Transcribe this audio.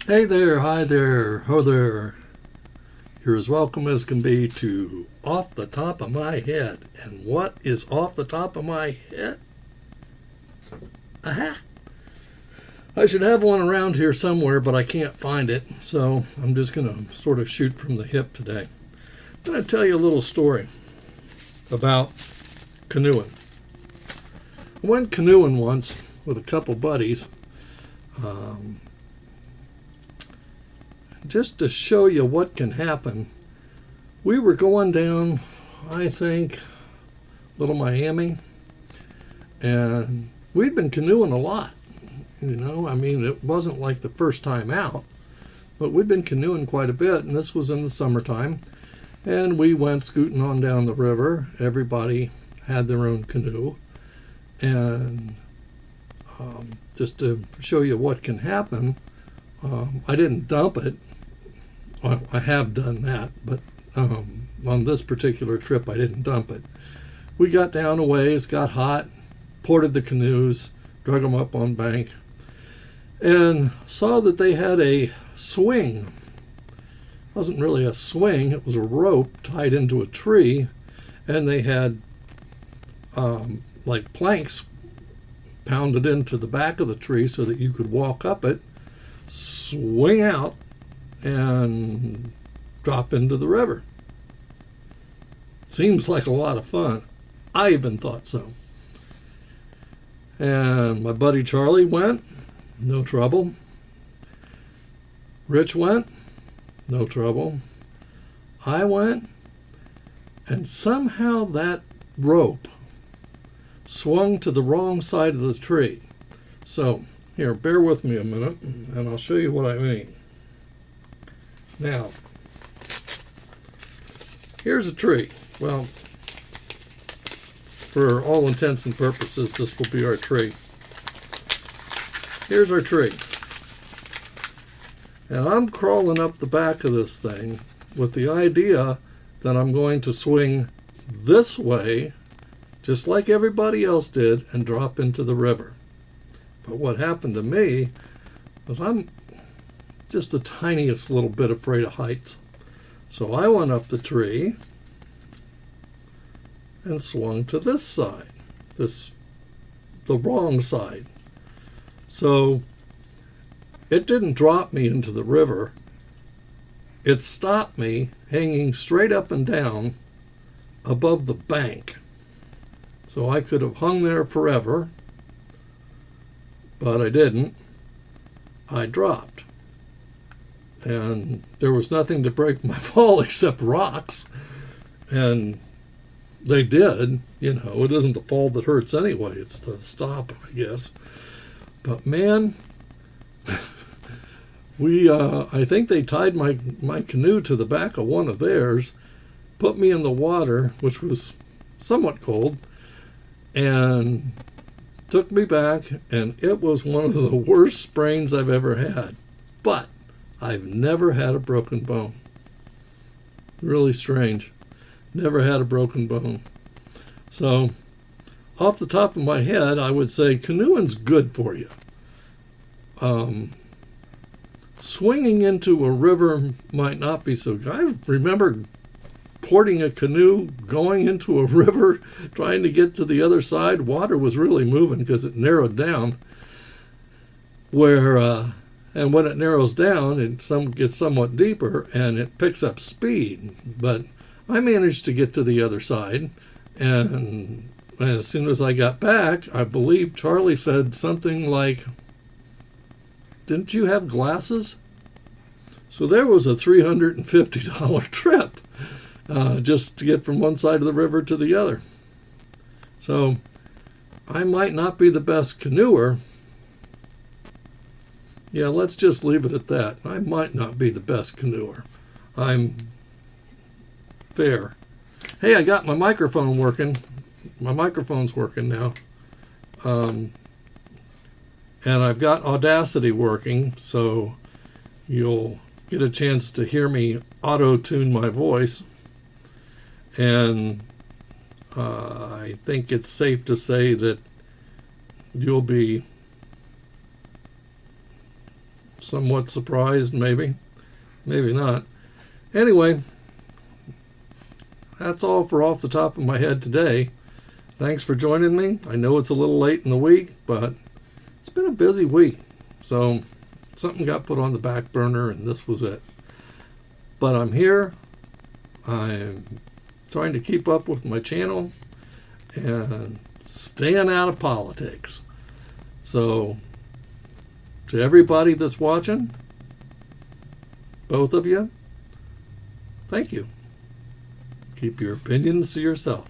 Hey there, hi there, ho there. You're as welcome as can be to Off the Top of My Head. And what is off the top of my head? Aha! I should have one around here somewhere, but I can't find it, so I'm just going to sort of shoot from the hip today. I'm going to tell you a little story about canoeing. I went canoeing once with a couple buddies. Just to show you what can happen, we were going down, I think, Little Miami, and we'd been canoeing a lot. It wasn't like the first time out, but we'd been canoeing quite a bit, and this was in the summertime, and we went scooting on down the river. Everybody had their own canoe, and just to show you what can happen, I didn't dump it. Well, I have done that, but on this particular trip, I didn't dump it. We got down a ways, got hot, ported the canoes, drug them up on bank, and saw that they had a swing. It wasn't really a swing, it was a rope tied into a tree, and they had like planks pounded into the back of the tree so that you could walk up it, swing out, and drop into the river. Seems like a lot of fun. I even thought so. And my buddy Charlie went, no trouble. Rich went, no trouble. I went, and somehow that rope swung to the wrong side of the tree. So, here, bear with me a minute, and I'll show you what I mean. Now, here's a tree. Well, for all intents and purposes, this will be our tree. Here's our tree. And I'm crawling up the back of this thing with the idea that I'm going to swing this way, just like everybody else did, and drop into the river. But what happened to me was I'm just the tiniest little bit afraid of heights. So I went up the tree and swung to this side, the wrong side. So it didn't drop me into the river. It stopped me hanging straight up and down above the bank. So I could have hung there forever, but I didn't. I dropped. And there was nothing to break my fall except rocks. And they did. It isn't the fall that hurts anyway. It's the stop, I guess. But man, I think they tied my canoe to the back of one of theirs, put me in the water, which was somewhat cold, and took me back, and it was one of the worst sprains I've ever had. But I've never had a broken bone. Really strange. Never had a broken bone. So, off the top of my head, I would say canoeing's good for you. Swinging into a river might not be so good. I remember porting a canoe, going into a river, trying to get to the other side. Water was really moving because it narrowed down. And when it narrows down, it gets somewhat deeper, and it picks up speed. But I managed to get to the other side, and as soon as I got back, I believe Charlie said something like, "Didn't you have glasses?" So there was a $350 trip just to get from one side of the river to the other. So I might not be the best canoeer. Yeah, let's just leave it at that. I might not be the best canoeer. I'm fair. Hey, I got my microphone working. My microphone's working now. And I've got Audacity working, so you'll get a chance to hear me auto-tune my voice. And I think it's safe to say that you'll be somewhat surprised, maybe not. Anyway, that's all for Off the Top of My Head today. Thanks for joining me. I know it's a little late in the week, but it's been a busy week. So something got put on the back burner, and this was it. But I'm here. I'm trying to keep up with my channel and staying out of politics. So to everybody that's watching, both of you, thank you. Keep your opinions to yourself.